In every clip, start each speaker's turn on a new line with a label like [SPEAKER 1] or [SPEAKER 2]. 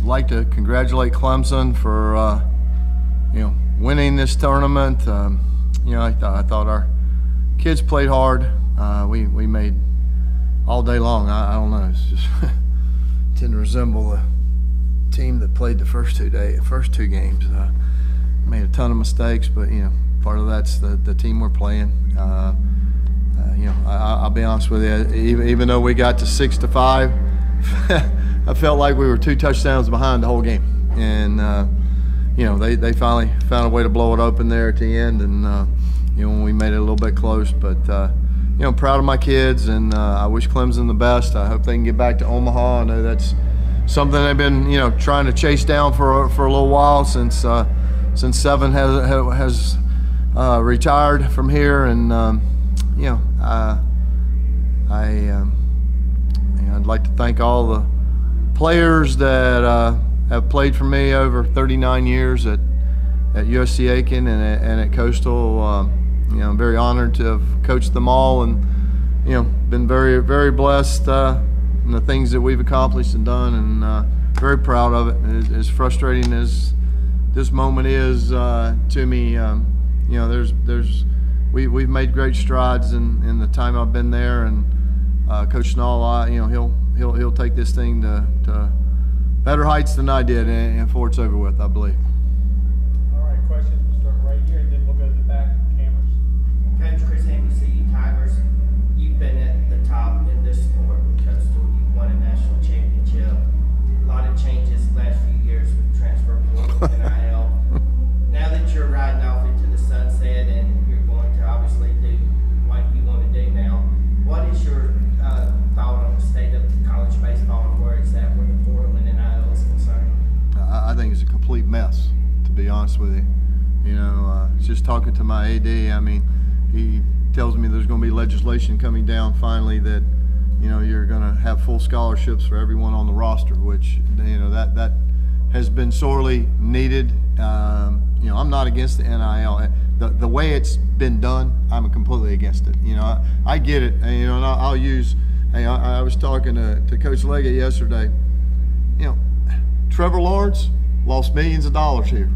[SPEAKER 1] like to congratulate Clemson for winning this tournament. I thought our kids played hard. We made all day long. I don't know. It's just didn't resemble the team that played the first two games. Made a ton of mistakes, but part of that's the team we're playing. I'll be honest with you. Even though we got to 6-5, I felt like we were 2 touchdowns behind the whole game, and they finally found a way to blow it open there at the end, and when we made it a little bit close. But proud of my kids, and I wish Clemson the best. I hope they can get back to Omaha. I know that's something they've been trying to chase down for a little while since Seven has retired from here, and I'd like to thank all the players that have played for me over 39 years at USC Aiken and at Coastal. I'm very honored to have coached them all, and been very, very blessed in the things that we've accomplished and done, and very proud of it. As frustrating as this moment is to me, we've made great strides in the time I've been there, and Coach Nall, he'll take this thing to better heights than I did, and before it's over with, I believe.
[SPEAKER 2] All right, questions. We'll start right here, and then we'll go to the back cameras.
[SPEAKER 3] Coach Chris Hamby, Tigers, you've been at the top in this sport with Coastal. You've won a national championship. A lot of changes last few years with transfer portal and NIL. Now that you're riding off into the sunset and you're going to obviously do what you want to do now, what is your thought on the state of college baseball and where it's at with the portal and NIL is concerned?
[SPEAKER 1] I think it's a complete mess, to be honest with you. Just talking to my AD, he tells me there's going to be legislation coming down finally that, you're going to have full scholarships for everyone on the roster, which, that has been sorely needed. I'm not against the NIL. The way it's been done, I'm completely against it. I get it, and I'll use. I was talking to Coach Leggett yesterday. Trevor Lawrence lost millions of dollars here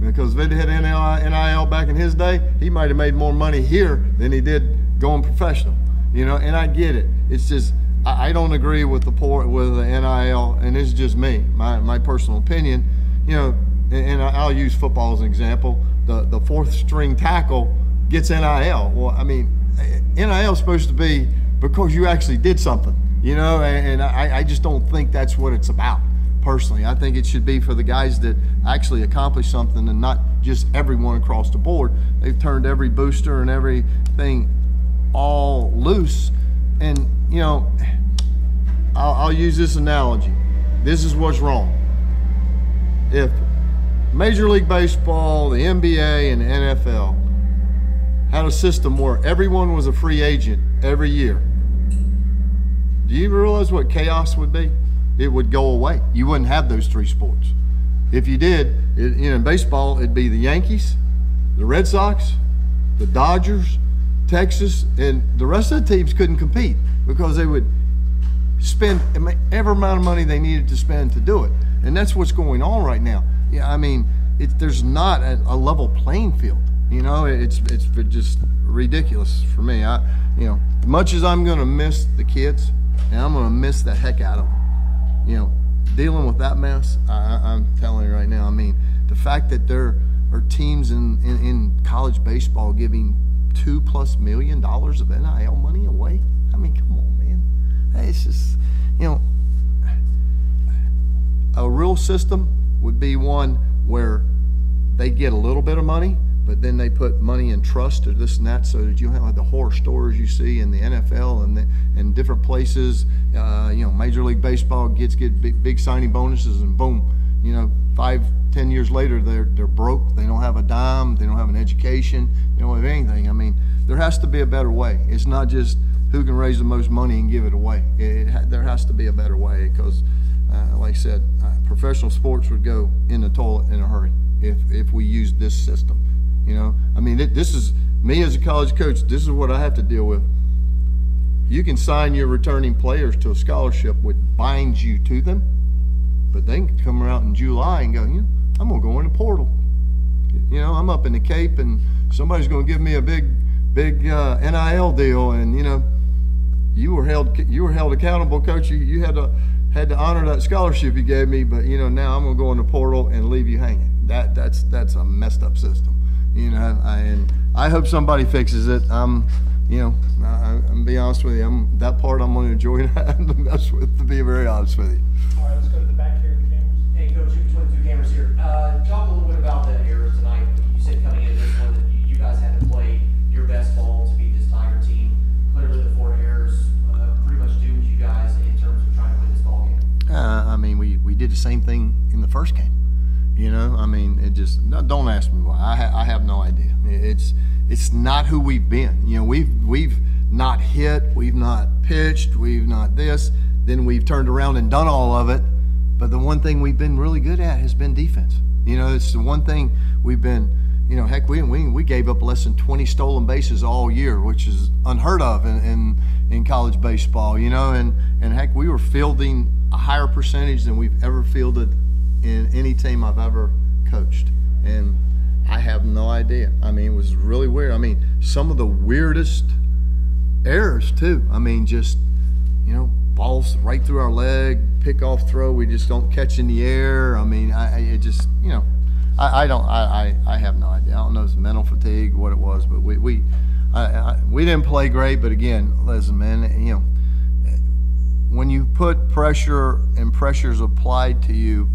[SPEAKER 1] because if it had NIL back in his day, he might have made more money here than he did going professional. And I get it. It's just I don't agree with the NIL, and it's just me, my personal opinion. And I'll use football as an example. The fourth string tackle gets NIL. Well, NIL is supposed to be because you actually did something, and I just don't think that's what it's about, personally. I think it should be for the guys that actually accomplish something and not just everyone across the board. They've turned every booster and everything all loose, and, I'll use this analogy. This is what's wrong. If Major League Baseball, the NBA, and the NFL had a system where everyone was a free agent every year, do you realize what chaos would be? It would go away. You wouldn't have those 3 sports. If you did, in baseball, it'd be the Yankees, the Red Sox, the Dodgers, Texas, and the rest of the teams couldn't compete because they would spend every amount of money they needed to spend to do it. And that's what's going on right now. There's not a level playing field. It's just ridiculous for me. As much as I'm going to miss the kids, and I'm going to miss the heck out of them, dealing with that mess, I'm telling you right now, the fact that there are teams in college baseball giving $2+ million of NIL money away. Come on, man. It's just, a real system would be one where they get a little bit of money, but then they put money in trust or this and that, so that you don't have the horror stories you see in the NFL and different places. Major League Baseball get big signing bonuses, and boom, 5-10 years later they're broke. They don't have a dime. They don't have an education. They don't have anything. There has to be a better way. It's not just who can raise the most money and give it away. There has to be a better way, because like I said, professional sports would go in the toilet in a hurry if we used this system. This is me as a college coach. This is what I have to deal with. You can sign your returning players to a scholarship which binds you to them, but they can come around in July and go, I'm going to go in the portal. I'm up in the Cape, and somebody's going to give me a big NIL deal, and you were held accountable, coach. You had to honor that scholarship you gave me, but now I'm going to go in the portal and leave you hanging. That's a messed up system, and I hope somebody fixes it. I'm be honest with you, that part I'm going to enjoy having to mess with, to be very honest with you.
[SPEAKER 2] All right, let's go to the back here, the cameras.
[SPEAKER 4] Hey, Coach, you're between the two cameras here. Talk a little bit about the errors tonight. You said coming into this one that you guys had to play your best ball to beat this Tiger team. Clearly, the 4 errors pretty much doomed you guys in terms of trying to win this ball game.
[SPEAKER 1] We did the same thing in the first game. It just, don't ask me why. I have no idea. It's not who we've been. We've not hit, we've not pitched, we've not this. Then we've turned around and done all of it. But the one thing we've been really good at has been defense. It's the one thing we've been. Heck, we gave up less than 20 stolen bases all year, which is unheard of in college baseball. And heck, we were fielding a higher percentage than we've ever fielded in any team I've ever coached. And I have no idea. It was really weird. Some of the weirdest errors too. Balls right through our leg, pick off throw, we just don't catch in the air. I have no idea. I don't know if it's mental fatigue, what it was, but we didn't play great. But again, listen, man, when you put pressure and pressure's applied to you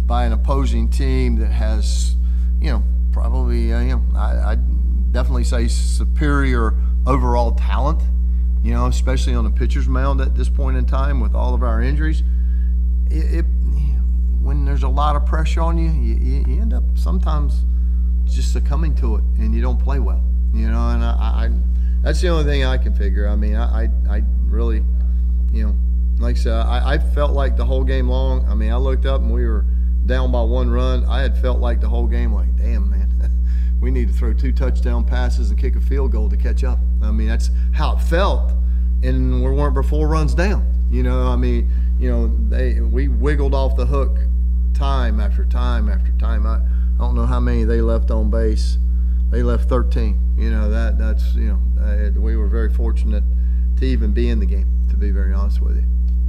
[SPEAKER 1] by an opposing team that has, probably, I definitely say superior overall talent, especially on the pitcher's mound at this point in time with all of our injuries, when there's a lot of pressure on you, you end up sometimes just succumbing to it, and you don't play well. And I that's the only thing I can figure. I really, like I said, I felt like the whole game long. I looked up and we were down by 1 run. I had felt like the whole game, like, damn, man, we need to throw 2 touchdown passes and kick a field goal to catch up. That's how it felt, and we weren't but 4 runs down. We wiggled off the hook time after time after time. I don't know how many they left on base. They left 13. We were very fortunate to even be in the game, to be very honest with you.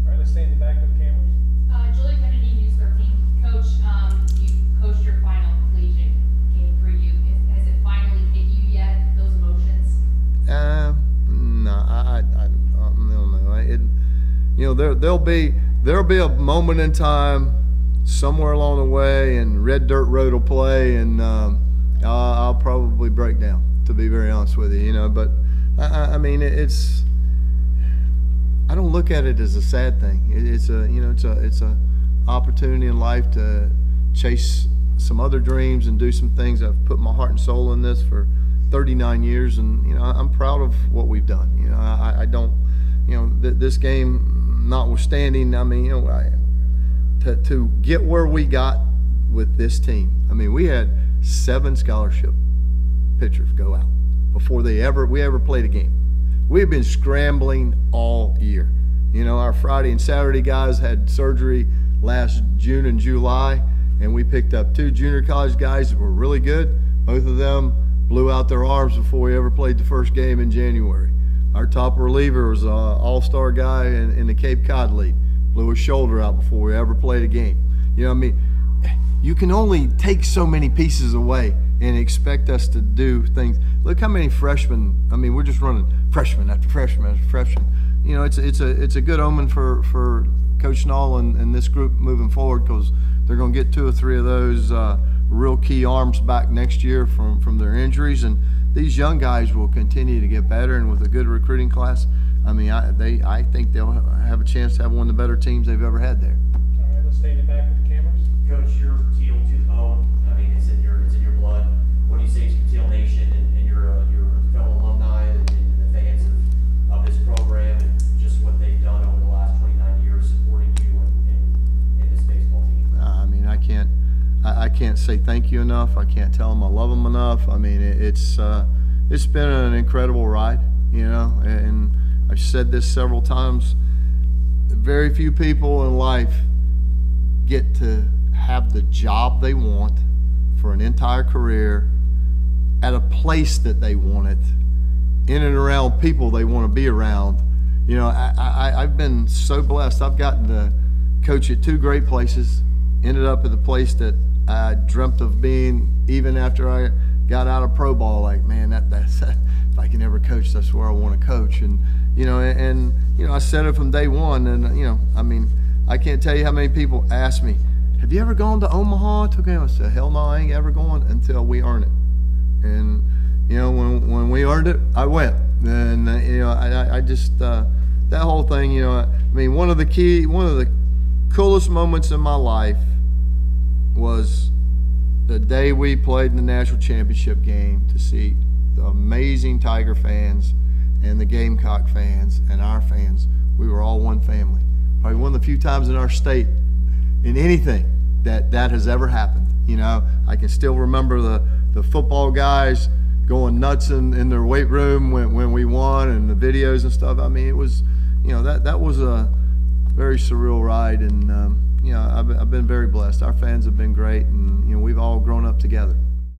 [SPEAKER 2] All right, let's stay in the back with the cameras.
[SPEAKER 5] Julie Kennedy, News 13. Coach, you coached your final collegiate game for you. Has it finally hit you yet, those emotions?
[SPEAKER 1] No, I don't know. There'll be a moment in time somewhere along the way, and Red Dirt Road will play, and I'll probably break down, to be very honest with you. But it's. I don't look at it as a sad thing. It's a opportunity in life to chase some other dreams and do some things. I've put my heart and soul in this for 39 years, and I'm proud of what we've done. I don't, this game notwithstanding, to get where we got with this team. We had 7 scholarship pitchers go out before we ever played a game. We've been scrambling all year. Our Friday and Saturday guys had surgery last June and July, and we picked up 2 junior college guys that were really good. Both of them blew out their arms before we ever played the first game in January. Our top reliever was an all-star guy in the Cape Cod League. Blew his shoulder out before we ever played a game. You can only take so many pieces away and expect us to do things. Look how many freshmen. We're just running freshman after freshman after freshman. It's a good omen for Coach Knoll and this group moving forward, because they're going to get 2 or 3 of those real key arms back next year from their injuries, and these young guys will continue to get better. And with a good recruiting class, I think they'll have a chance to have one of the better teams they've ever had there.
[SPEAKER 2] All right, let's stay in the back with the cameras.
[SPEAKER 4] Coach, you're Teal to the bone. It's in your blood. What do you say to Teal Nation and your fellow alumni and the fans of this program, and just what they've done over the last 29 years supporting you in this baseball team?
[SPEAKER 1] I can't say thank you enough. I can't tell them I love them enough. It's been an incredible ride, and I've said this several times. Very few people in life get to have the job they want for an entire career at a place that they want it, in and around people they want to be around. You know, I've been so blessed. I've gotten to coach at 2 great places, ended up at the place that I dreamt of being even after I got out of pro ball. Like, man, that's if I can ever coach, that's where I want to coach. And you know, I said it from day one. And you know, I mean, I can't tell you how many people ask me, "Have you ever gone to Omaha to game?" I said, "Hell no, I ain't ever going until we earn it." And you know, when we earned it, I went. And you know, I just that whole thing. You know, I mean, one of the coolest moments in my life was the day we played in the national championship game, to see the amazing Tiger fans and the Gamecock fans and our fans. We were all one family. Probably one of the few times in our state in anything that has ever happened. You know, I can still remember the football guys going nuts in their weight room when we won, and the videos and stuff. I mean, it was, you know, that was a very surreal ride. And you know, I've been very blessed. Our fans have been great, and you know, we've all grown up together.